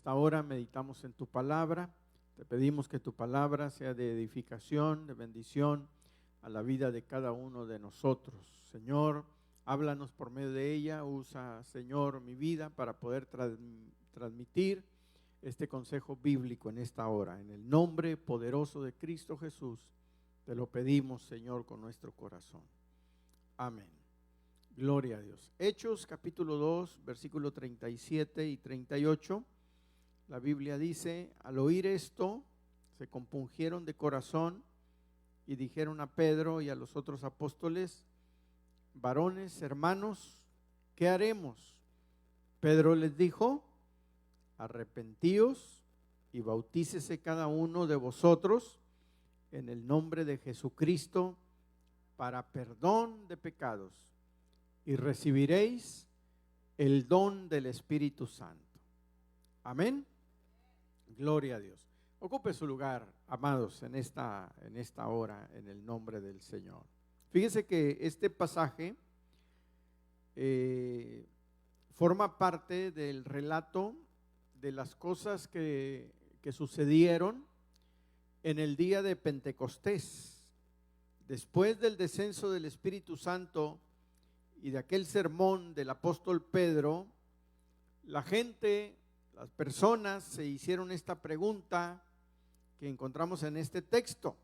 esta hora meditamos en tu palabra. Te pedimos que tu palabra sea de edificación, de bendición a la vida de cada uno de nosotros. Señor, háblanos por medio de ella. Usa, Señor, mi vida para poder transmitir este consejo bíblico en esta hora. En el nombre poderoso de Cristo Jesús, te lo pedimos, Señor, con nuestro corazón. Amén. Gloria a Dios. Hechos capítulo 2, versículo 37 y 38. La Biblia dice: al oír esto, se compungieron de corazón y dijeron a Pedro y a los otros apóstoles: varones, hermanos, ¿qué haremos? Pedro les dijo: arrepentíos y bautícese cada uno de vosotros en el nombre de Jesucristo para perdón de pecados, y recibiréis el don del Espíritu Santo. Amén. Gloria a Dios. Ocupe su lugar, amados, en esta hora, en el nombre del Señor. Fíjense que este pasaje forma parte del relato de las cosas que sucedieron en el día de Pentecostés. Después del descenso del Espíritu Santo y de aquel sermón del apóstol Pedro, la gente, las personas se hicieron esta pregunta que encontramos en este texto.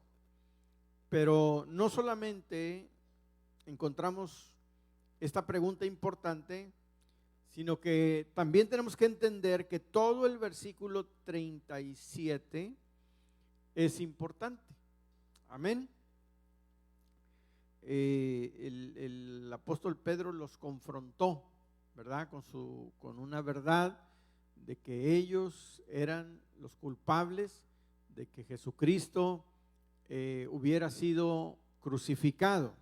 Pero no solamente encontramos esta pregunta importante, sino que también tenemos que entender que todo el versículo 37 es importante. Amén. El apóstol Pedro los confrontó, ¿verdad? Con una verdad de que ellos eran los culpables de que Jesucristo hubiera sido crucificado,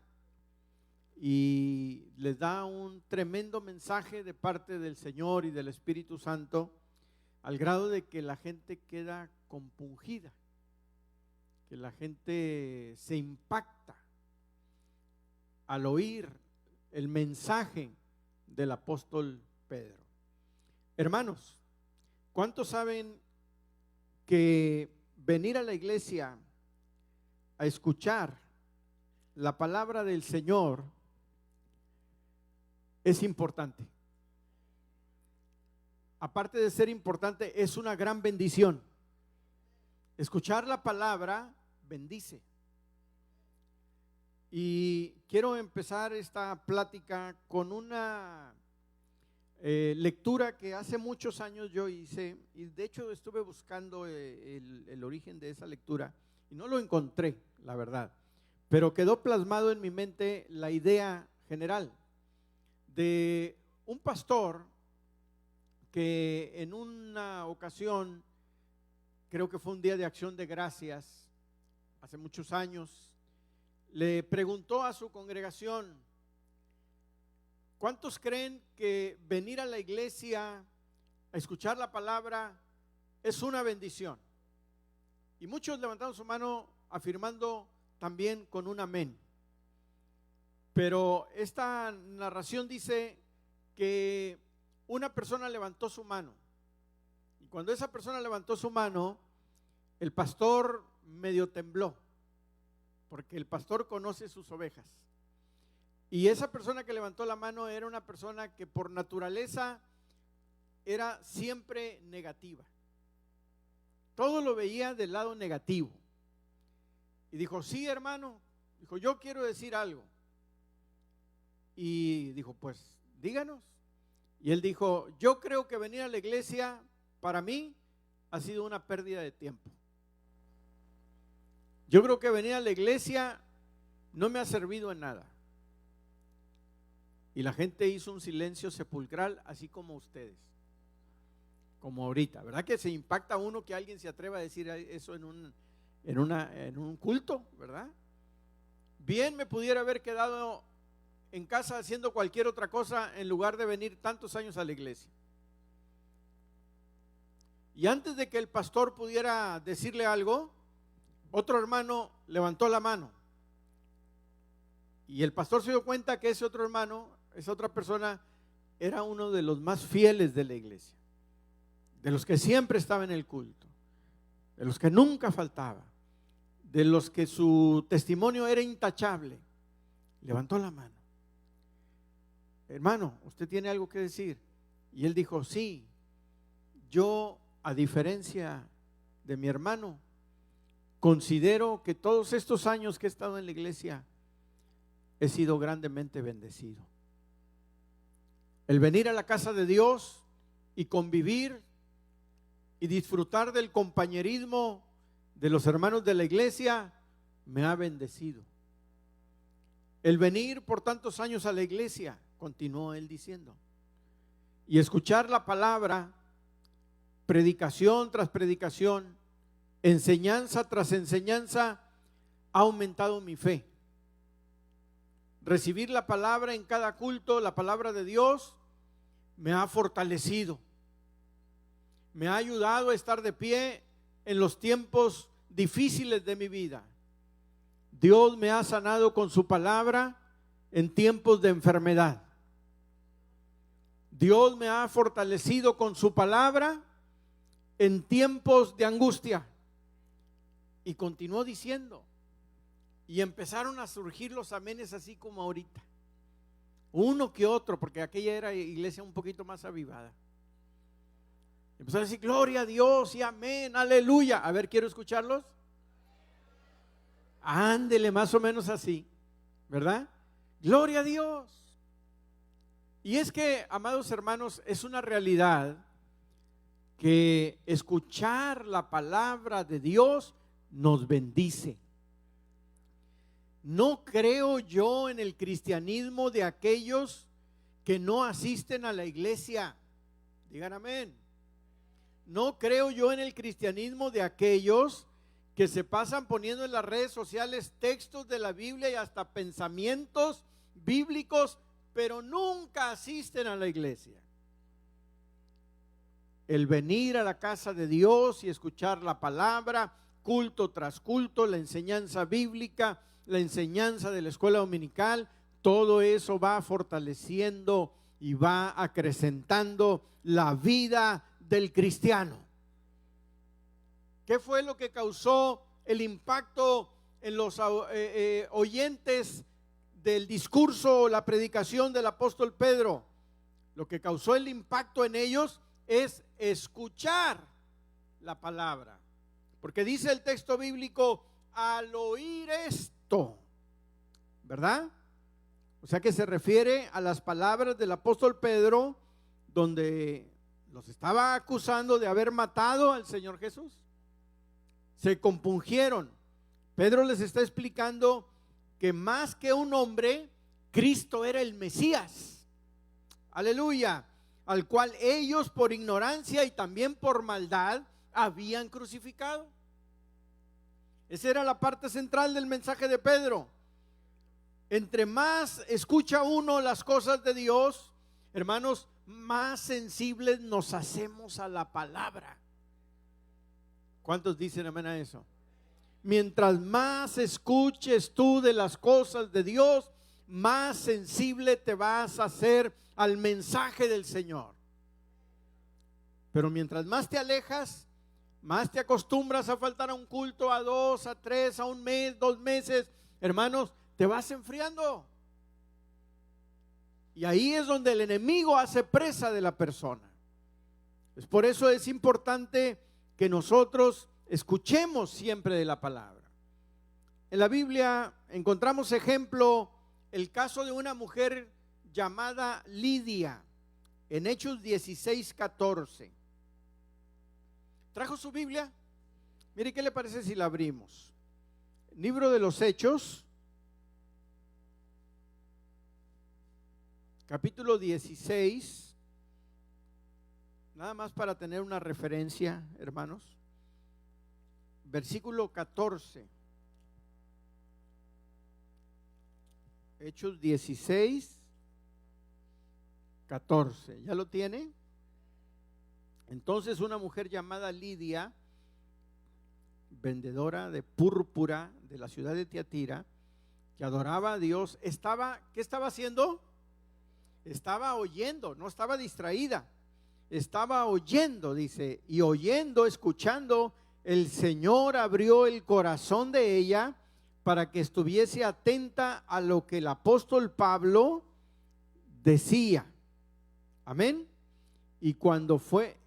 y les da un tremendo mensaje de parte del Señor y del Espíritu Santo, al grado de que la gente queda compungida, que la gente se impacta al oír el mensaje del apóstol Pedro. Hermanos, ¿cuántos saben que venir a la iglesia a escuchar la palabra del Señor es importante? Aparte de ser importante, es una gran bendición. Escuchar la palabra bendice. Y quiero empezar esta plática con una lectura que hace muchos años yo hice, y de hecho estuve buscando el origen de esa lectura y no lo encontré, la verdad, pero quedó plasmado en mi mente la idea general de un pastor que en una ocasión, creo que fue un día de acción de gracias, hace muchos años, le preguntó a su congregación: ¿cuántos creen que venir a la iglesia a escuchar la palabra es una bendición? Y muchos levantaron su mano afirmando también con un amén. Pero esta narración dice que una persona levantó su mano, y cuando esa persona levantó su mano, el pastor medio tembló, porque el pastor conoce sus ovejas. Y esa persona que levantó la mano era una persona que por naturaleza era siempre negativa. Todo lo veía del lado negativo. Y dijo: sí, hermano, dijo, yo quiero decir algo. Y dijo: pues díganos. Y él dijo: yo creo que venir a la iglesia para mí ha sido una pérdida de tiempo. Yo creo que venir a la iglesia no me ha servido en nada. Y la gente hizo un silencio sepulcral, así como ustedes, como ahorita. ¿Verdad que se impacta uno que alguien se atreva a decir eso en un culto? ¿Verdad? Bien me pudiera haber quedado en casa haciendo cualquier otra cosa en lugar de venir tantos años a la iglesia. Y antes de que el pastor pudiera decirle algo, otro hermano levantó la mano. Y el pastor se dio cuenta que ese otro hermano, esa otra persona, era uno de los más fieles de la iglesia. de los que siempre estaba en el culto, de los que nunca faltaba, de los que su testimonio era intachable, levantó la mano. Hermano, ¿usted tiene algo que decir? Y él dijo, sí, yo, a diferencia de mi hermano, considero que todos estos años que he estado en la iglesia he sido grandemente bendecido. El venir a la casa de Dios y convivir y disfrutar del compañerismo de los hermanos de la iglesia me ha bendecido. El venir por tantos años a la iglesia, continuó él diciendo, y escuchar la palabra, predicación tras predicación, enseñanza tras enseñanza, ha aumentado mi fe. Recibir la palabra en cada culto, la palabra de Dios, me ha fortalecido. Me ha ayudado a estar de pie en los tiempos difíciles de mi vida. Dios me ha sanado con su palabra en tiempos de enfermedad. Dios me ha fortalecido con su palabra en tiempos de angustia. Y continuó diciendo, y empezaron a surgir los amenes así como ahorita, uno que otro, porque aquella era iglesia un poquito más avivada. Empezó a decir gloria a Dios y amén, aleluya. A ver, quiero escucharlos. Ándele, más o menos así, ¿verdad? Gloria a Dios. Y es que, amados hermanos, es una realidad que escuchar la palabra de Dios nos bendice. No creo yo en el cristianismo de aquellos que no asisten a la iglesia. Digan amén. No creo yo en el cristianismo de aquellos que se pasan poniendo en las redes sociales textos de la Biblia y hasta pensamientos bíblicos, pero nunca asisten a la iglesia. El venir a la casa de Dios y escuchar la palabra, culto tras culto, la enseñanza bíblica, la enseñanza de la escuela dominical, todo eso va fortaleciendo y va acrecentando la vida del cristiano. ¿Qué fue lo que causó el impacto en los oyentes del discurso o la predicación del apóstol Pedro? Lo que causó el impacto en ellos es escuchar la palabra, porque dice el texto bíblico, al oír esto, ¿verdad? O sea que se refiere a las palabras del apóstol Pedro, donde los estaba acusando de haber matado al Señor Jesús. Se compungieron. Pedro les está explicando que más que un hombre, Cristo era el Mesías. Aleluya. Al cual ellos por ignorancia y también por maldad habían crucificado. Esa era la parte central del mensaje de Pedro. Entre más escucha uno las cosas de Dios, hermanos, más sensibles nos hacemos a la palabra. ¿Cuántos dicen amén a eso? Mientras más escuches tú de las cosas de Dios, más sensible te vas a hacer al mensaje del Señor. Pero mientras más te alejas, más te acostumbras a faltar a un culto, a 2, a 3, a un mes, 2 meses, hermanos, te vas enfriando. Y ahí es donde el enemigo hace presa de la persona. Pues por eso es importante que nosotros escuchemos siempre de la palabra. En la Biblia encontramos ejemplo, el caso de una mujer llamada Lidia, en Hechos 16:14. ¿Trajo su Biblia? Mire, ¿qué le parece si la abrimos? Libro de los Hechos, capítulo 16, nada más para tener una referencia, hermanos. Versículo 14. Hechos 16, 14. ¿Ya lo tiene? Entonces una mujer llamada Lidia, vendedora de púrpura de la ciudad de Tiatira, que adoraba a Dios, ¿qué estaba haciendo? Estaba oyendo, no estaba distraída. estaba oyendo, dice, y oyendo, escuchando, el Señor abrió el corazón de ella para que estuviese atenta a lo que el apóstol Pablo decía. Amén. Y cuando fue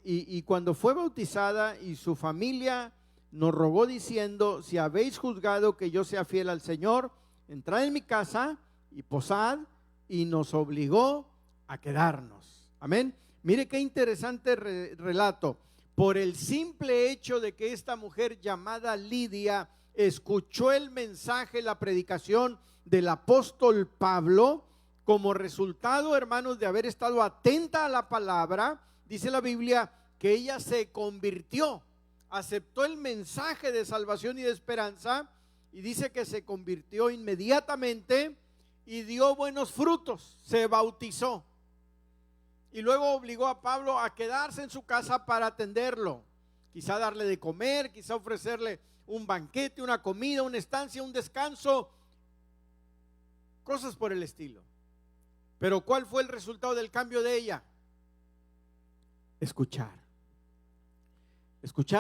bautizada, y su familia nos rogó diciendo: si habéis juzgado que yo sea fiel al Señor, entrad en mi casa y posad, y nos obligó a quedarnos. Amén. Mire qué interesante relato. Por el simple hecho de que esta mujer llamada Lidia escuchó el mensaje, la predicación del apóstol Pablo, como resultado, hermanos, de haber estado atenta a la palabra, dice la Biblia que ella se convirtió, aceptó el mensaje de salvación y de esperanza, y dice que se convirtió inmediatamente y dio buenos frutos, se bautizó. Y luego obligó a Pablo a quedarse en su casa para atenderlo, quizá darle de comer, quizá ofrecerle un banquete, una comida, una estancia, un descanso, cosas por el estilo. Pero ¿cuál fue el resultado del cambio de ella? Escuchar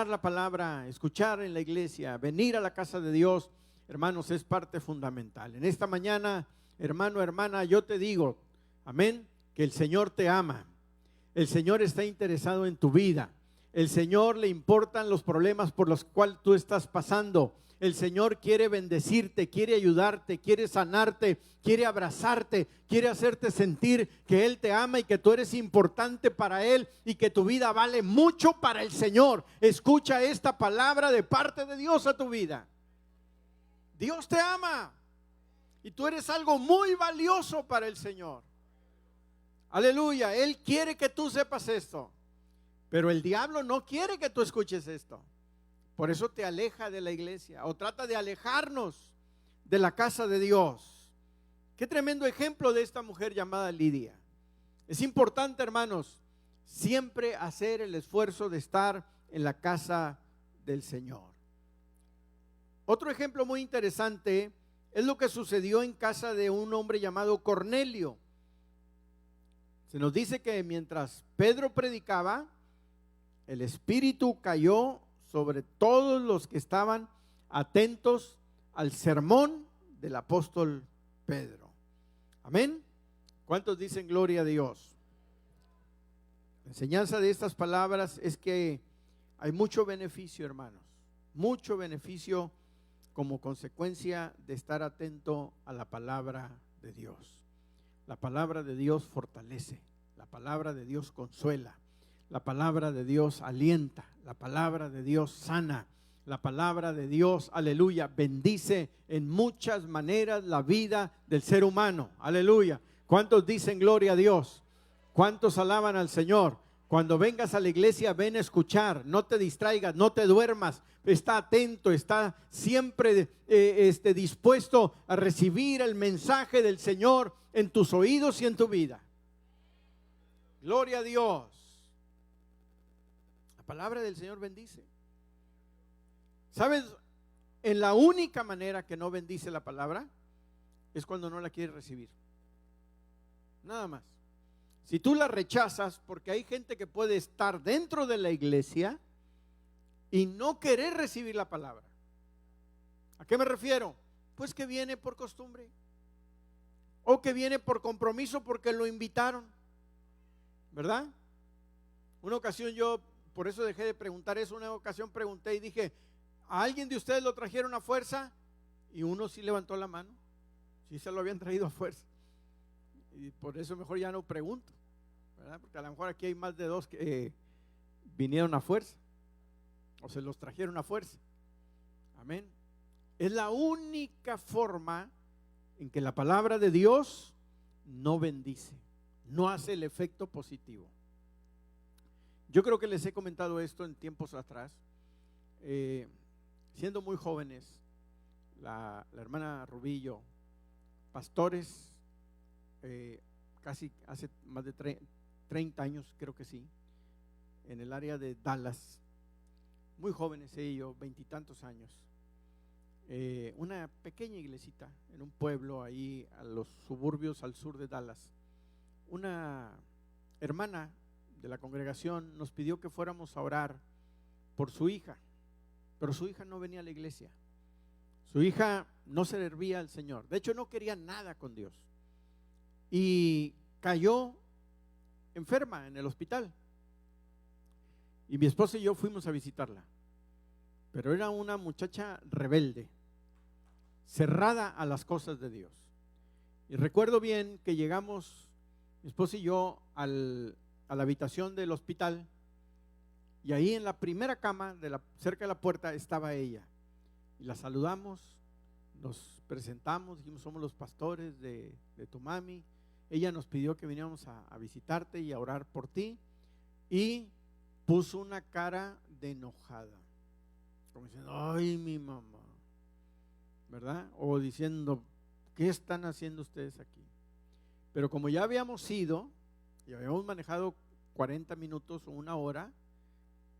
la palabra, escuchar en la iglesia, venir a la casa de Dios, hermanos, es parte fundamental. En esta mañana, hermano, hermana, yo te digo, amén, que el Señor te ama, el Señor está interesado en tu vida, el Señor le importan los problemas por los cuales tú estás pasando. El Señor quiere bendecirte, quiere ayudarte, quiere sanarte, quiere abrazarte, quiere hacerte sentir que Él te ama y que tú eres importante para Él y que tu vida vale mucho para el Señor. Escucha esta palabra de parte de Dios a tu vida. Dios te ama y tú eres algo muy valioso para el Señor. Aleluya, Él quiere que tú sepas esto, pero el diablo no quiere que tú escuches esto. Por eso te aleja de la iglesia, o trata de alejarnos de la casa de Dios. Qué tremendo ejemplo de esta mujer llamada Lidia. Es importante, hermanos, siempre hacer el esfuerzo de estar en la casa del Señor. Otro ejemplo muy interesante es lo que sucedió en casa de un hombre llamado Cornelio. Se nos dice que mientras Pedro predicaba, el Espíritu cayó sobre todos los que estaban atentos al sermón del apóstol Pedro. Amén. ¿Cuántos dicen gloria a Dios? La enseñanza de estas palabras es que hay mucho beneficio, hermanos, mucho beneficio como consecuencia de estar atento a la palabra de Dios. La palabra de Dios fortalece, la palabra de Dios consuela, la palabra de Dios alienta, la palabra de Dios sana, la palabra de Dios, aleluya, bendice en muchas maneras la vida del ser humano, aleluya. ¿Cuántos dicen gloria a Dios? ¿Cuántos alaban al Señor? Cuando vengas a la iglesia, ven a escuchar, no te distraigas, no te duermas, está atento, está siempre dispuesto a recibir el mensaje del Señor en tus oídos y en tu vida. Gloria a Dios. La palabra del Señor bendice. ¿Sabes? En la única manera que no bendice la palabra es cuando no la quieres recibir. Nada más. Si tú la rechazas, porque hay gente que puede estar dentro de la iglesia y no querer recibir la palabra. ¿A qué me refiero? Pues que viene por costumbre, o que viene por compromiso porque lo invitaron, ¿verdad? Una ocasión yo, por eso dejé de preguntar eso, una ocasión pregunté y dije: ¿a alguien de ustedes lo trajeron a fuerza? Y uno sí levantó la mano, sí se lo habían traído a fuerza. Y por eso mejor ya no pregunto, ¿verdad? Porque a lo mejor aquí hay más de dos que vinieron a fuerza o se los trajeron a fuerza. Amén. Es la única forma en que la palabra de Dios no bendice, no hace el efecto positivo. Yo creo que les he comentado esto en tiempos atrás. Siendo muy jóvenes, la hermana Rubillo, pastores, casi hace más de 30 años, creo que sí, en el área de Dallas, muy jóvenes ellos, 20 y tantos años, una pequeña iglesita en un pueblo ahí a los suburbios al sur de Dallas. Una hermana de la congregación nos pidió que fuéramos a orar por su hija, pero su hija no venía a la iglesia. Su hija no servía al Señor, de hecho no quería nada con Dios y cayó enferma en el hospital. Y mi esposa y yo fuimos a visitarla, pero era una muchacha rebelde, cerrada a las cosas de Dios. Y recuerdo bien que llegamos, mi esposa y yo, a la habitación del hospital, y ahí en la primera cama, cerca de la puerta, estaba ella. Y la saludamos, nos presentamos, dijimos: somos los pastores de tu mami. Ella nos pidió que viniéramos a visitarte y a orar por ti, y puso una cara de enojada, como diciendo: ay, mi mamá, ¿verdad? O diciendo: ¿qué están haciendo ustedes aquí? Pero como ya habíamos ido y habíamos manejado 40 minutos o una hora,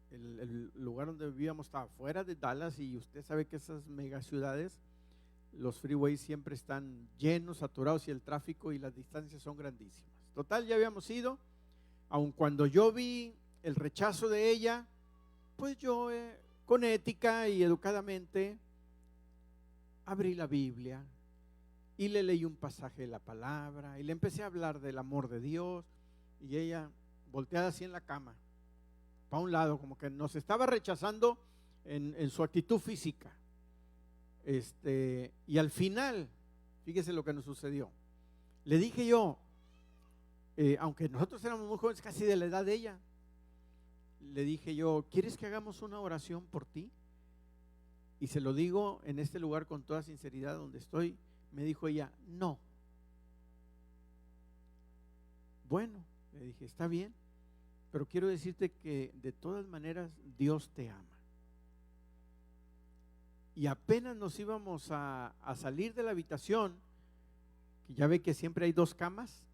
el lugar donde vivíamos estaba fuera de Dallas, y usted sabe que esas megaciudades, los freeways siempre están llenos, saturados, y el tráfico y las distancias son grandísimas. Total, ya habíamos ido. Aun cuando yo vi el rechazo de ella, pues yo con ética y educadamente abrí la Biblia y le leí un pasaje de la palabra y le empecé a hablar del amor de Dios, y ella volteada así en la cama para un lado, como que nos estaba rechazando en su actitud física. Y al final, fíjese lo que nos sucedió. Le dije yo, aunque nosotros éramos muy jóvenes, casi de la edad de ella, le dije yo: ¿quieres que hagamos una oración por ti? Y se lo digo en este lugar con toda sinceridad donde estoy. Me dijo ella: no. Bueno, le dije: está bien, pero quiero decirte que de todas maneras Dios te ama. Y apenas nos íbamos a salir de la habitación, que ya ve que siempre hay 2 camas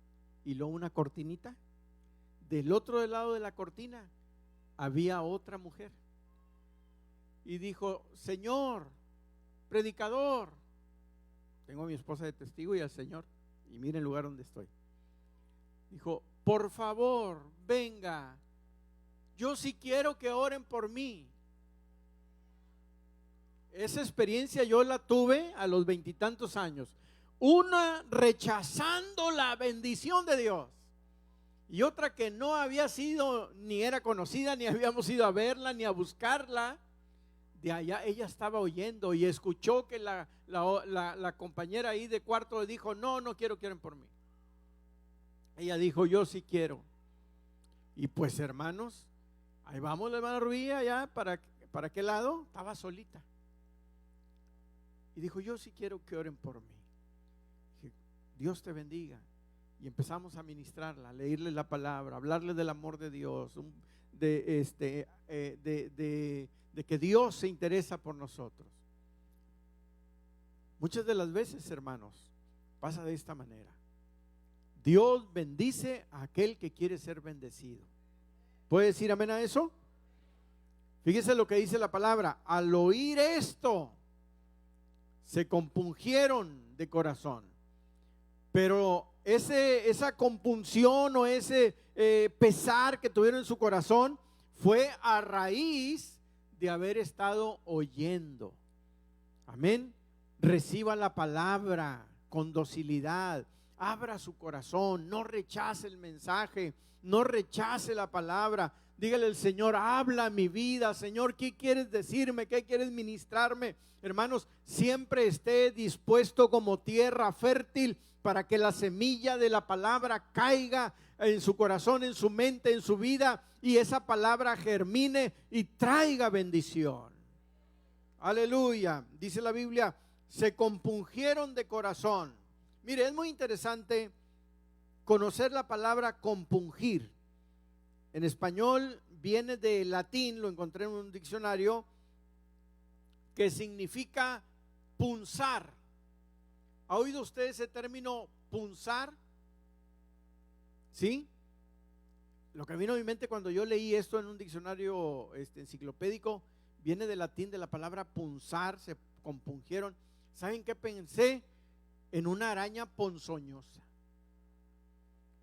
y luego una cortinita, del otro lado de la cortina había otra mujer, y dijo: señor predicador, tengo a mi esposa de testigo y al Señor, y miren el lugar donde estoy. Dijo: por favor, venga, yo sí quiero que oren por mí. Esa experiencia yo la tuve a los 20 y tantos años. Una rechazando la bendición de Dios, y otra que no había sido ni era conocida, ni habíamos ido a verla ni a buscarla. De allá ella estaba oyendo y escuchó que la compañera ahí de cuarto le dijo: no quiero que oren por mí. Ella dijo: yo sí quiero. Y pues, hermanos, ahí vamos la hermana Rubí allá, ¿para qué lado? Estaba solita. Y dijo: yo sí quiero que oren por mí. Dije: Dios te bendiga. Y empezamos a ministrarla, a leerle la palabra, a hablarle del amor de Dios, de que Dios se interesa por nosotros. Muchas de las veces, hermanos, pasa de esta manera. Dios bendice a aquel que quiere ser bendecido. ¿Puede decir amén a eso? Fíjese lo que dice la palabra: al oír esto, se compungieron de corazón. Pero esa compunción o ese pesar que tuvieron en su corazón fue a raíz de haber estado oyendo. Amén. Reciba la palabra con docilidad, abra su corazón, no rechace el mensaje, no rechace la palabra. Dígale al Señor: habla mi vida, Señor, ¿qué quieres decirme? ¿Qué quieres ministrarme? Hermanos, siempre esté dispuesto como tierra fértil para que la semilla de la palabra caiga en su corazón, en su mente, en su vida, y esa palabra germine y traiga bendición. Aleluya. Dice la Biblia: se compungieron de corazón. Mire, es muy interesante conocer la palabra compungir. En español viene del latín, lo encontré en un diccionario, que significa punzar. ¿Ha oído usted ese término punzar? ¿Sí? Lo que vino a mi mente cuando yo leí esto en un diccionario enciclopédico, viene del latín, de la palabra punzar, se compungieron. ¿Saben qué pensé? En una araña ponzoñosa.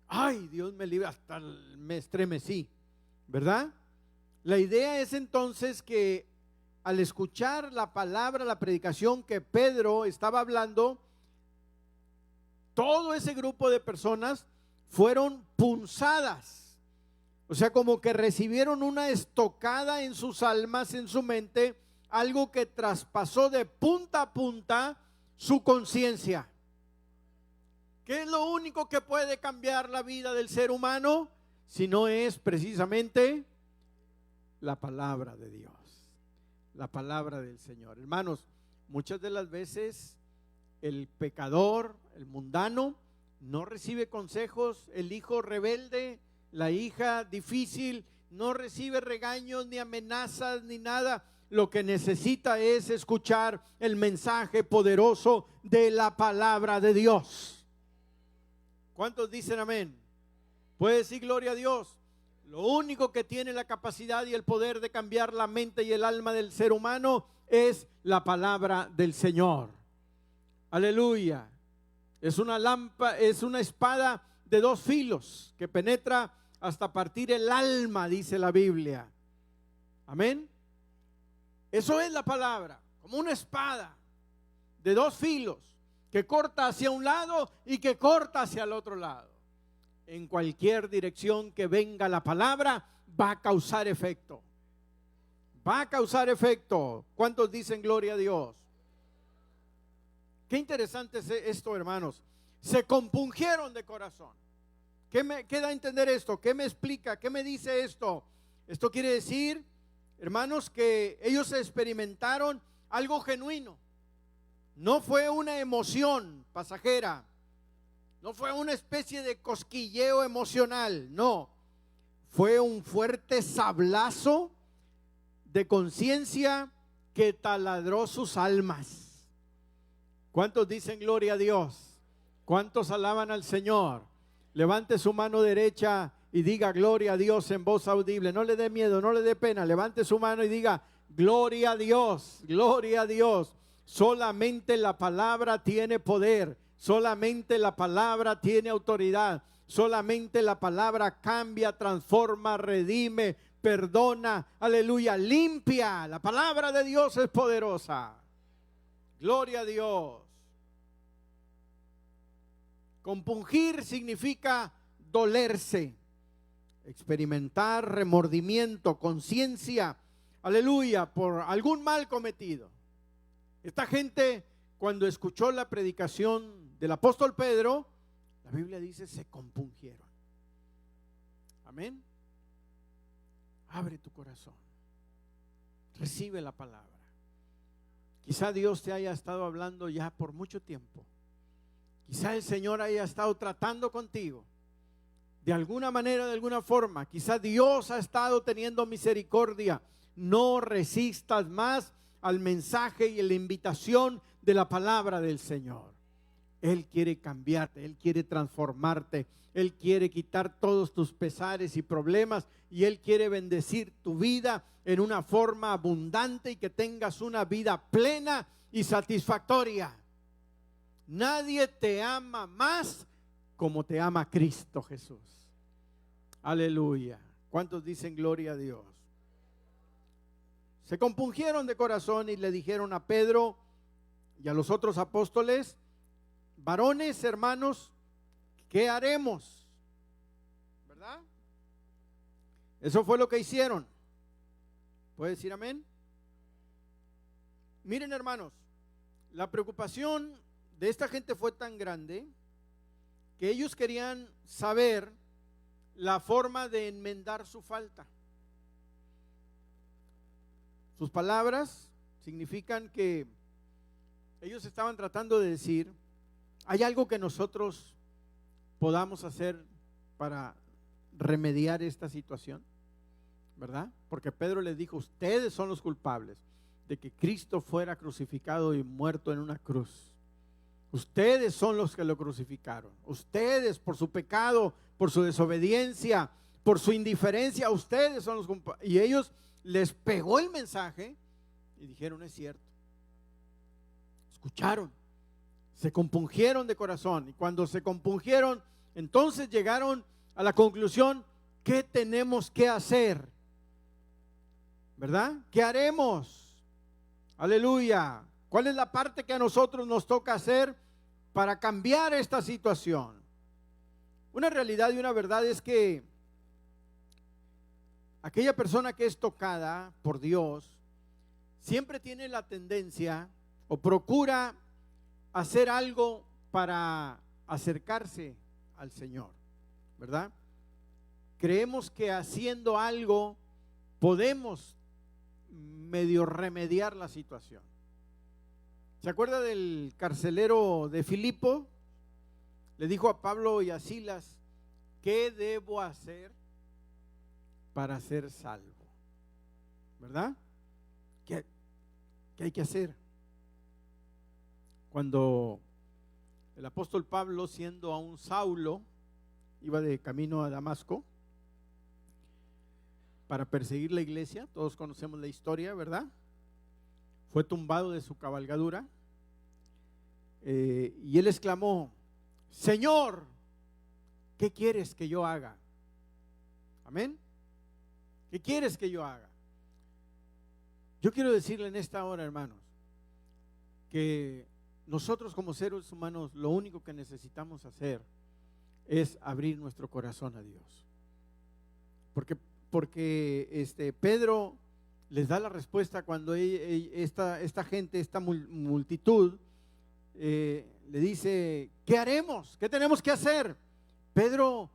Ay, Dios me libre, hasta me estremecí. ¿verdad? La idea es entonces que al escuchar la palabra, la predicación que Pedro estaba hablando, todo ese grupo de personas fueron punzadas. O sea, como que recibieron una estocada en sus almas, en su mente, algo que traspasó de punta a punta su conciencia. ¿Qué es lo único que puede cambiar la vida del ser humano? Si no es precisamente la palabra de Dios, la palabra del Señor. Hermanos, muchas de las veces el pecador, el mundano, no recibe consejos. El hijo rebelde, la hija difícil, no recibe regaños, ni amenazas, ni nada. Lo que necesita es escuchar el mensaje poderoso de la palabra de Dios. ¿Cuántos dicen amén? Puede decir gloria a Dios. Lo único que tiene la capacidad y el poder de cambiar la mente y el alma del ser humano es la palabra del Señor. Aleluya. Es una lámpara, es una espada de dos filos que penetra hasta partir el alma, dice la Biblia. Amén. Eso es la palabra, como una espada de dos filos que corta hacia un lado y que corta hacia el otro lado. En cualquier dirección que venga la palabra va a causar efecto. Va a causar efecto. ¿Cuántos dicen gloria a Dios? Qué interesante es esto, hermanos. Se compungieron de corazón. ¿Qué da a entender esto? ¿Qué me explica? ¿Qué me dice esto? Esto quiere decir, hermanos, que ellos experimentaron algo genuino. No fue una emoción pasajera. No fue una especie de cosquilleo emocional. No. Fue un fuerte sablazo de conciencia que taladró sus almas. ¿Cuántos dicen gloria a Dios? ¿Cuántos alaban al Señor? Levante su mano derecha y diga gloria a Dios en voz audible. No le dé miedo, no le dé pena. Levante su mano y diga gloria a Dios, gloria a Dios. Solamente la palabra tiene poder. Solamente la palabra tiene autoridad. Solamente la palabra cambia, transforma, redime, perdona. Aleluya, limpia. La palabra de Dios es poderosa. Gloria a Dios. Compungir significa dolerse, experimentar remordimiento, conciencia, aleluya, por algún mal cometido. Esta gente, cuando escuchó la predicación del apóstol Pedro, la Biblia dice, se compungieron. Amén. Abre tu corazón. Recibe la palabra. Quizá Dios te haya estado hablando ya por mucho tiempo. Quizá el Señor haya estado tratando contigo de alguna manera, de alguna forma. Quizá Dios ha estado teniendo misericordia. No resistas más al mensaje y a la invitación de la palabra del Señor. Él quiere cambiarte, Él quiere transformarte, Él quiere quitar todos tus pesares y problemas y Él quiere bendecir tu vida en una forma abundante y que tengas una vida plena y satisfactoria. Nadie te ama más como te ama Cristo Jesús. Aleluya. ¿Cuántos dicen gloria a Dios? Se compungieron de corazón y le dijeron a Pedro y a los otros apóstoles: varones, hermanos, ¿qué haremos? ¿Verdad? Eso fue lo que hicieron. ¿Puede decir amén? Miren, hermanos, la preocupación de esta gente fue tan grande que ellos querían saber la forma de enmendar su falta. Sus palabras significan que ellos estaban tratando de decir: ¿hay algo que nosotros podamos hacer para remediar esta situación? ¿Verdad? Porque Pedro les dijo: ustedes son los culpables de que Cristo fuera crucificado y muerto en una cruz. Ustedes son los que lo crucificaron. Ustedes, por su pecado, por su desobediencia, por su indiferencia, ustedes son los culpables. Y ellos les pegó el mensaje y dijeron: es cierto. Escucharon, se compungieron de corazón. Y cuando se compungieron, entonces llegaron a la conclusión: ¿qué tenemos que hacer? ¿Verdad? ¿Qué haremos? Aleluya. ¿Cuál es la parte que a nosotros nos toca hacer para cambiar esta situación? Una realidad y una verdad es que aquella persona que es tocada por Dios siempre tiene la tendencia o procura hacer algo para acercarse al Señor, ¿verdad? Creemos que haciendo algo podemos medio remediar la situación. ¿Se acuerda del carcelero de Filipo? Le dijo a Pablo y a Silas: ¿qué debo hacer para ser salvo? ¿Verdad? ¿Qué hay que hacer? Cuando el apóstol Pablo, siendo aún Saulo, iba de camino a Damasco para perseguir la iglesia, todos conocemos la historia, ¿verdad? Fue tumbado de su cabalgadura y él exclamó: Señor, ¿qué quieres que yo haga? Amén. ¿Qué quieres que yo haga? Yo quiero decirle en esta hora, hermanos, que nosotros como seres humanos lo único que necesitamos hacer es abrir nuestro corazón a Dios. Porque Pedro les da la respuesta cuando esta gente, esta multitud le dice: ¿qué haremos? ¿Qué tenemos que hacer? Pedro,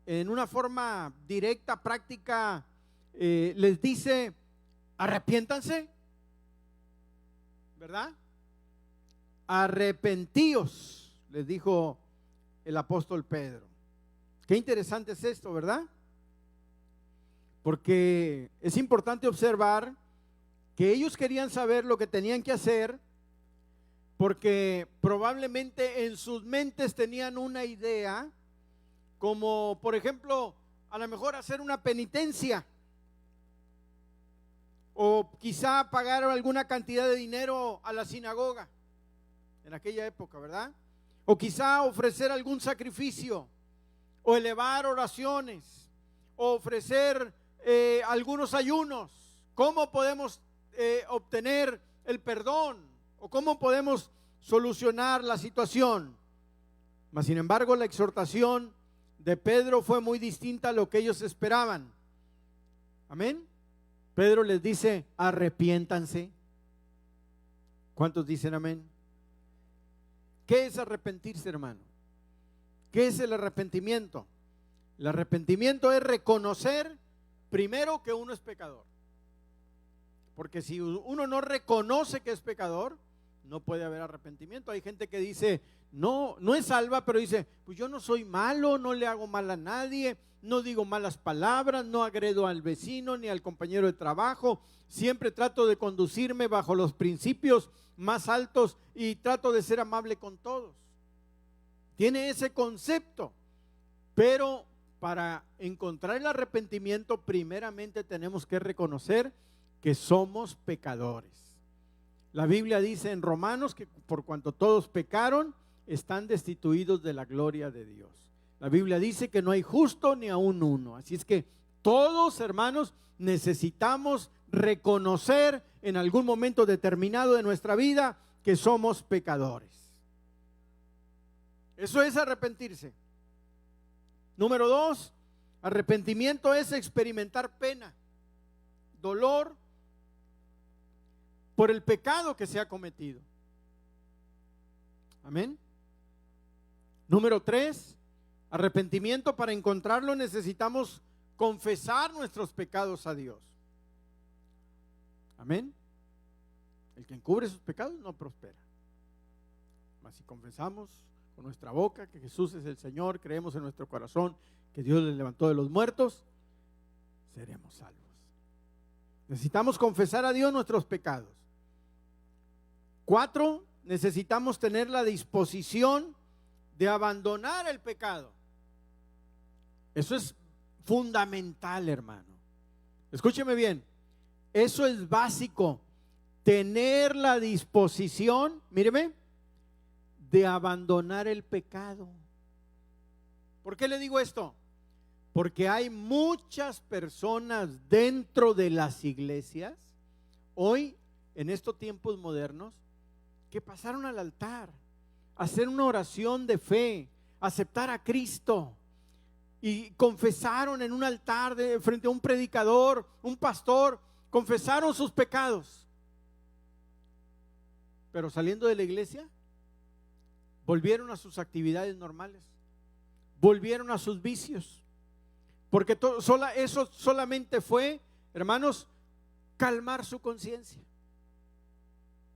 en una forma directa, práctica, les dice: arrepiéntanse, ¿verdad? Arrepentíos, les dijo el apóstol Pedro. Qué interesante es esto, ¿verdad? Porque es importante observar que ellos querían saber lo que tenían que hacer, porque probablemente en sus mentes tenían una idea, como por ejemplo, a lo mejor hacer una penitencia, o quizá pagar alguna cantidad de dinero a la sinagoga en aquella época, ¿verdad? O quizá ofrecer algún sacrificio, o elevar oraciones, o ofrecer algunos ayunos. ¿Cómo podemos obtener el perdón? ¿O cómo podemos solucionar la situación? Mas sin embargo, la exhortación de Pedro fue muy distinta a lo que ellos esperaban. Amén. Pedro les dice: arrepiéntanse. ¿Cuántos dicen amén? ¿Qué es arrepentirse, hermano? ¿Qué es el arrepentimiento? El arrepentimiento es reconocer primero que uno es pecador. Porque si uno no reconoce que es pecador, no puede haber arrepentimiento. Hay gente que dice: no es salva, pero dice: pues yo no soy malo, no le hago mal a nadie, no digo malas palabras, no agredo al vecino ni al compañero de trabajo, siempre trato de conducirme bajo los principios más altos y trato de ser amable con todos. Tiene ese concepto, pero para encontrar el arrepentimiento primeramente tenemos que reconocer que somos pecadores. La Biblia dice en Romanos que por cuanto todos pecaron, están destituidos de la gloria de Dios. La Biblia dice que no hay justo ni aun uno. Así es que todos, hermanos, necesitamos reconocer en algún momento determinado de nuestra vida que somos pecadores. Eso es arrepentirse. Número 2, arrepentimiento es experimentar pena, dolor por el pecado que se ha cometido. Amén. Número 3, arrepentimiento, para encontrarlo necesitamos confesar nuestros pecados a Dios. Amén. El que encubre sus pecados no prospera. Mas si confesamos con nuestra boca que Jesús es el Señor, creemos en nuestro corazón que Dios le levantó de los muertos, seremos salvos. Necesitamos confesar a Dios nuestros pecados. 4, necesitamos tener la disposición de abandonar el pecado. Eso es fundamental, hermano. Escúcheme bien, eso es básico. Tener la disposición, míreme, de abandonar el pecado. ¿Por qué le digo esto? Porque hay muchas personas dentro de las iglesias, hoy, en estos tiempos modernos, que pasaron al altar a hacer una oración de fe, a aceptar a Cristo, y confesaron en un altar frente a un predicador, un pastor, confesaron sus pecados. Pero saliendo de la iglesia, volvieron a sus actividades normales, volvieron a sus vicios, porque eso solamente fue, hermanos, calmar su conciencia,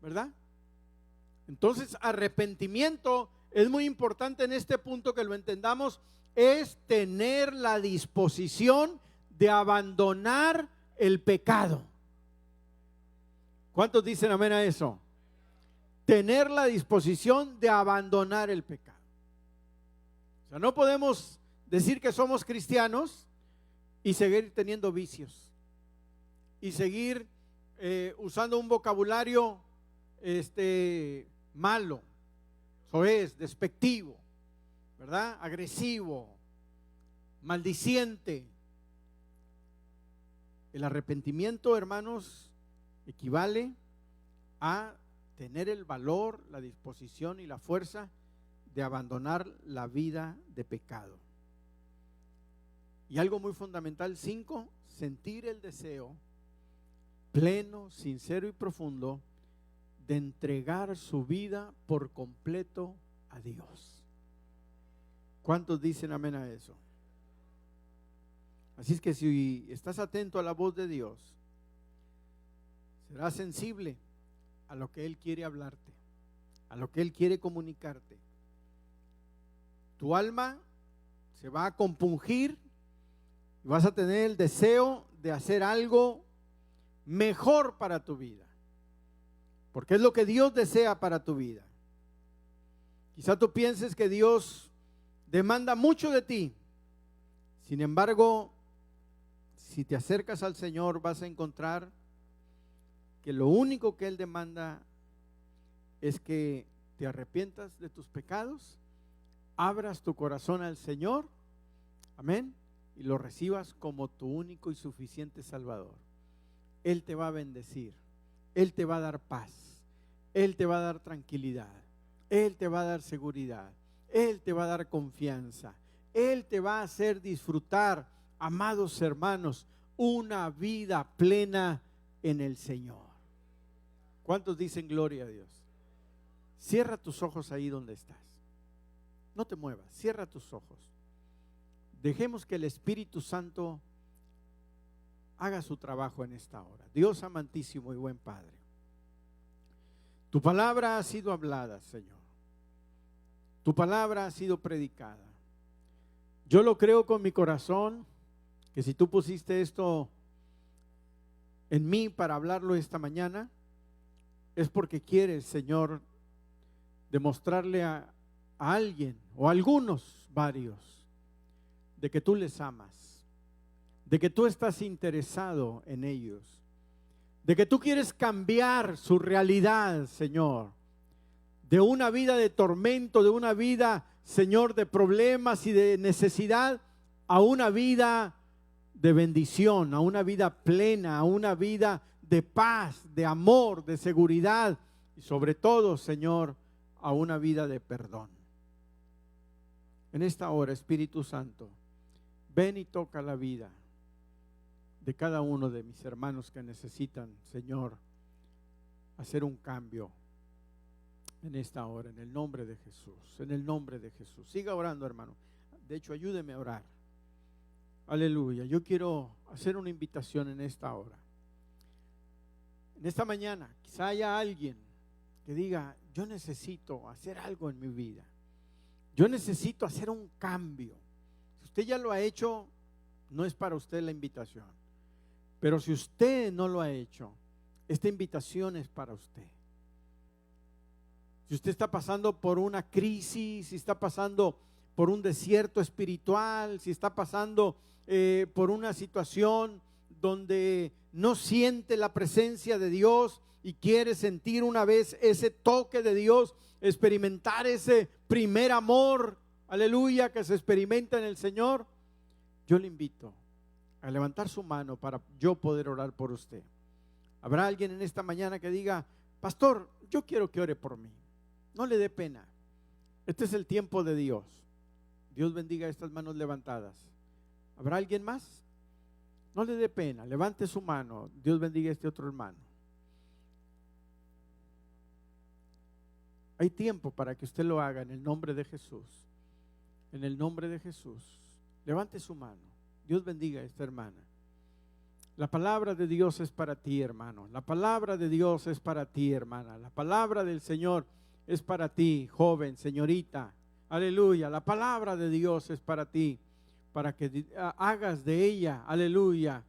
¿verdad? Entonces, arrepentimiento es muy importante en este punto que lo entendamos, es tener la disposición de abandonar el pecado. ¿Cuántos dicen amén a eso? Tener la disposición de abandonar el pecado. O sea, no podemos decir que somos cristianos y seguir teniendo vicios y seguir usando un vocabulario malo, soez, despectivo, ¿verdad? Agresivo, maldiciente. El arrepentimiento, hermanos, equivale a tener el valor, la disposición y la fuerza de abandonar la vida de pecado. Y algo muy fundamental, 5, sentir el deseo pleno, sincero y profundo de entregar su vida por completo a Dios. ¿Cuántos dicen amén a eso? Así es que si estás atento a la voz de Dios, serás sensible a lo que Él quiere hablarte, a lo que Él quiere comunicarte. Tu alma se va a compungir y vas a tener el deseo de hacer algo mejor para tu vida, porque es lo que Dios desea para tu vida. Quizá tú pienses que Dios demanda mucho de ti. Sin embargo, si te acercas al Señor, vas a encontrar que lo único que Él demanda es que te arrepientas de tus pecados, abras tu corazón al Señor, amén, y lo recibas como tu único y suficiente Salvador. Él te va a bendecir, Él te va a dar paz, Él te va a dar tranquilidad, Él te va a dar seguridad, Él te va a dar confianza, Él te va a hacer disfrutar, amados hermanos, una vida plena en el Señor. ¿Cuántos dicen gloria a Dios? Cierra tus ojos ahí donde estás. No te muevas, cierra tus ojos. Dejemos que el Espíritu Santo haga su trabajo en esta hora. Dios amantísimo y buen Padre, tu palabra ha sido hablada, Señor. Tu palabra ha sido predicada. Yo lo creo con mi corazón, que si tú pusiste esto en mí para hablarlo esta mañana, es porque quieres, Señor, demostrarle a alguien o a algunos, varios, de que tú les amas, de que tú estás interesado en ellos, de que tú quieres cambiar su realidad, Señor, de una vida de tormento, de una vida, Señor, de problemas y de necesidad, a una vida de bendición, a una vida plena, a una vida de paz, de amor, de seguridad y sobre todo, Señor, a una vida de perdón. En esta hora, Espíritu Santo, ven y toca la vida de cada uno de mis hermanos que necesitan, Señor, hacer un cambio en esta hora, en el nombre de Jesús, en el nombre de Jesús. Siga orando, hermano. De hecho, ayúdeme a orar. Aleluya. Yo quiero hacer una invitación en esta hora. En esta mañana, quizá haya alguien que diga, yo necesito hacer algo en mi vida. Yo necesito hacer un cambio. Si usted ya lo ha hecho, no es para usted la invitación. Pero si usted no lo ha hecho, esta invitación es para usted. Si usted está pasando por una crisis, si está pasando por un desierto espiritual, si está pasando por una situación donde no siente la presencia de Dios y quiere sentir una vez ese toque de Dios, experimentar ese primer amor, aleluya, que se experimenta en el Señor, yo le invito a levantar su mano para yo poder orar por usted. Habrá alguien en esta mañana que diga: pastor, yo quiero que ore por mí. No le dé pena. Este es el tiempo de Dios. Dios bendiga estas manos levantadas. ¿Habrá alguien más? No le dé pena, levante su mano. Dios bendiga a este otro hermano. Hay tiempo para que usted lo haga en el nombre de Jesús. En el nombre de Jesús. Levante su mano. Dios bendiga a esta hermana. La palabra de Dios es para ti, hermano. La palabra de Dios es para ti, hermana. La palabra del Señor es para ti, joven, señorita. Aleluya. La palabra de Dios es para ti, para que hagas de ella, aleluya,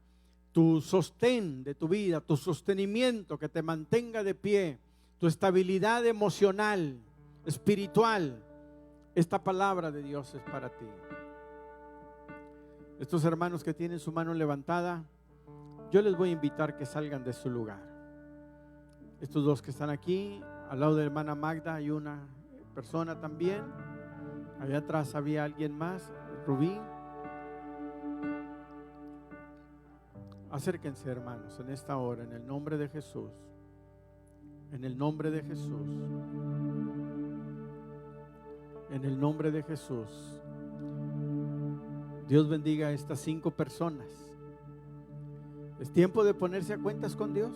tu sostén de tu vida, tu sostenimiento que te mantenga de pie, tu estabilidad emocional, espiritual. Esta palabra de Dios es para ti. Estos hermanos que tienen su mano levantada, yo les voy a invitar que salgan de su lugar. Estos dos que están aquí, al lado de la hermana Magda hay una persona también. Allá atrás había alguien más, Rubí. Acérquense, hermanos, en esta hora, en el nombre de Jesús. En el nombre de Jesús. En el nombre de Jesús. Dios bendiga a estas 5 personas. Es tiempo de ponerse a cuentas con Dios.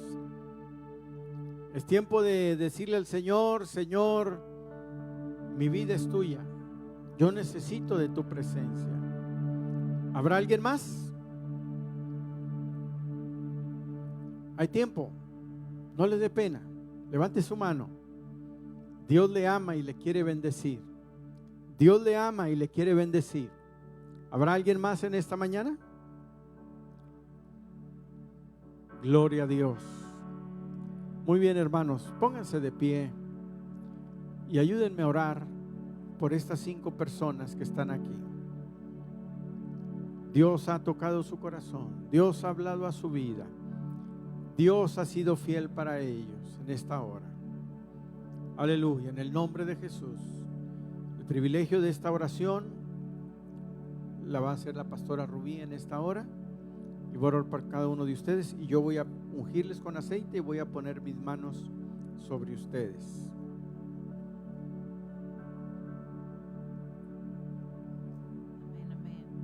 Es tiempo de decirle al Señor: Señor, mi vida es tuya. Yo necesito de tu presencia. ¿Habrá alguien más? Hay tiempo. No le dé pena. Levante su mano. Dios le ama y le quiere bendecir. Dios le ama y le quiere bendecir. ¿Habrá alguien más en esta mañana? Gloria a Dios. Muy bien, hermanos, pónganse de pie y ayúdenme a orar por estas 5 personas que están aquí. Dios ha tocado su corazón. Dios ha hablado a su vida. Dios ha sido fiel para ellos en esta hora. Aleluya, en el nombre de Jesús. El privilegio de esta oración la va a hacer la pastora Rubí en esta hora. Y voy a orar por cada uno de ustedes. Y yo voy a ungirles con aceite y voy a poner mis manos sobre ustedes. Amén, amén.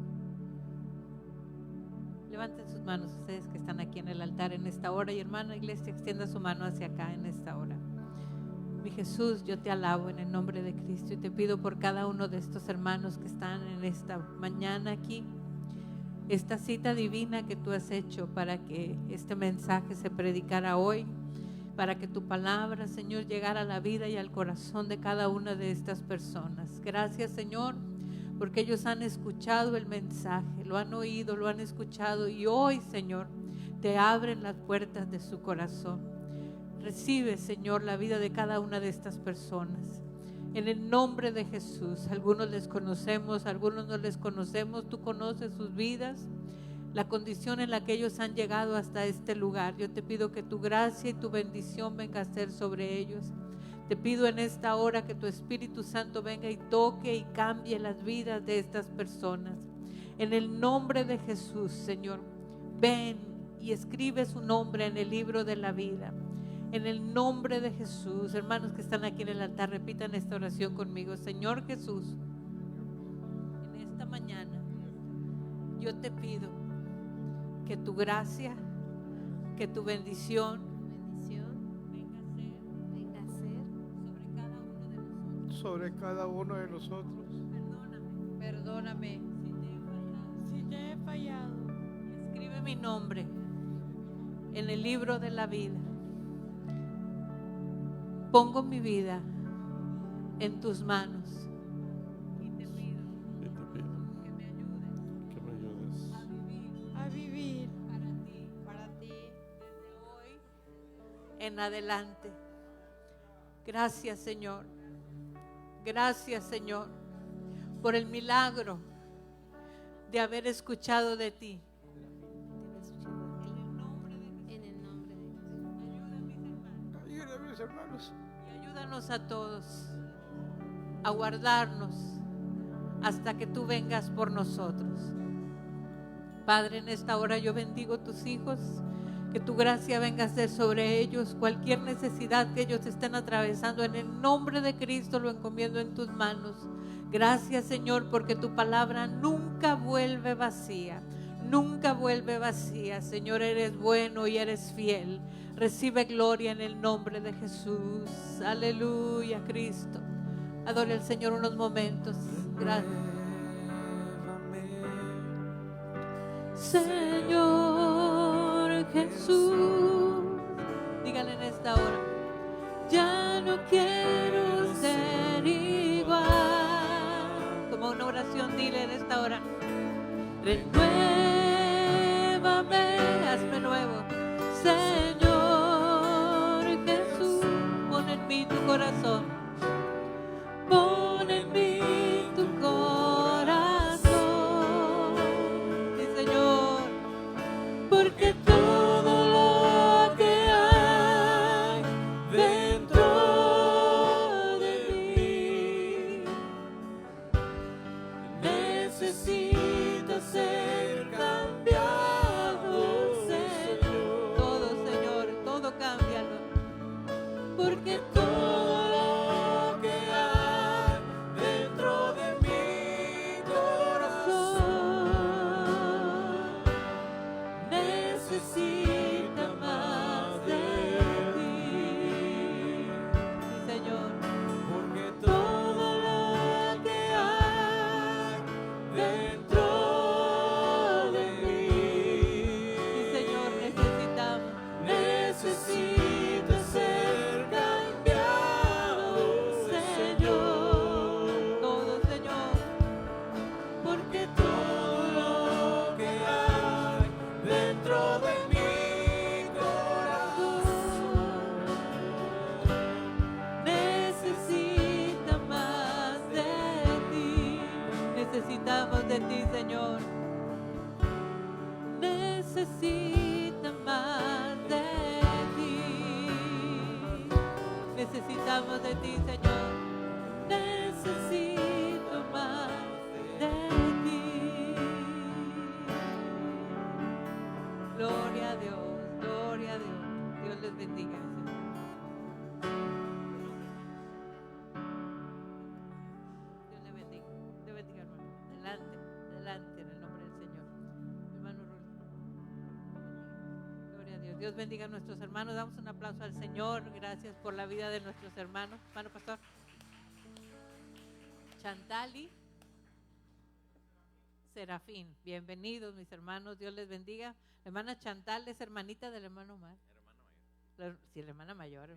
Levanten sus manos ustedes que están aquí en el altar en esta hora. Y hermana iglesia, extienda su mano hacia acá en esta hora. Mi Jesús, yo te alabo en el nombre de Cristo y te pido por cada uno de estos hermanos que están en esta mañana aquí. Esta cita divina que tú has hecho para que este mensaje se predicara hoy, para que tu palabra, Señor, llegara a la vida y al corazón de cada una de estas personas. Gracias, Señor, porque ellos han escuchado el mensaje, lo han oído, lo han escuchado y hoy, Señor, te abren las puertas de su corazón. Recibe, Señor, la vida de cada una de estas personas. En el nombre de Jesús, algunos les conocemos, algunos no les conocemos, tú conoces sus vidas, la condición en la que ellos han llegado hasta este lugar. Yo te pido que tu gracia y tu bendición venga a ser sobre ellos. Te pido en esta hora que tu Espíritu Santo venga y toque y cambie las vidas de estas personas. En el nombre de Jesús, Señor, ven y escribe su nombre en el libro de la vida. En el nombre de Jesús, hermanos que están aquí en el altar, repitan esta oración conmigo. Señor Jesús, en esta mañana yo te pido que tu gracia, que tu bendición venga a ser sobre cada uno de nosotros. Perdóname si te he fallado. Escribe mi nombre en el libro de la vida. Pongo mi vida en tus manos y te pido que me ayudes a vivir para ti desde hoy en adelante. Gracias, Señor. Gracias, Señor, por el milagro de haber escuchado de ti. Ayuda a mis hermanos. Y ayúdanos a todos a guardarnos hasta que tú vengas por nosotros. Padre, en esta hora yo bendigo tus hijos, que tu gracia venga a ser sobre ellos, cualquier necesidad que ellos estén atravesando, en el nombre de Cristo lo encomiendo en tus manos. Gracias, Señor, porque tu palabra nunca vuelve vacía, nunca vuelve vacía. Señor, eres bueno y eres fiel. Recibe gloria en el nombre de Jesús. Aleluya, Cristo. Adore al Señor unos momentos. Gracias. Señor Jesús, dígale en esta hora: ya no quiero ser igual. Como una oración, dile en esta hora: renuévame, hazme nuevo. Señor Jesús, pon en mí tu corazón, pon en mí tu corazón. Sí, Señor, porque todo lo que hay dentro de mí necesita ser cambiado, Señor. Todo, Señor, todo cámbialo. Porque todo lo que hay dentro de mi corazón necesita más de ti. Sí, Señor. Porque todo lo que hay dentro de mí, sí, Señor, necesita ser cambiado, Señor. Todo, Señor. Porque todo lo que hay dentro de mi corazón necesita más de ti. Necesitamos de ti, Señor. Necesita más de ti. Necesitamos de ti, Señor. Necesito más de ti. Gloria a Dios, gloria a Dios. Dios les bendiga. Dios le bendiga. Dios bendiga, hermano. Adelante, adelante, en el nombre del Señor. Hermano Rulfo. Gloria a Dios. Dios bendiga a nuestros hermanos. Damos un aplauso al Señor. Gracias por la vida de nuestros hermanos. Hermano pastor Chantali, Serafín, bienvenidos mis hermanos, Dios les bendiga. La hermana Chantal es hermanita del hermano Omar. Sí, la hermana mayor.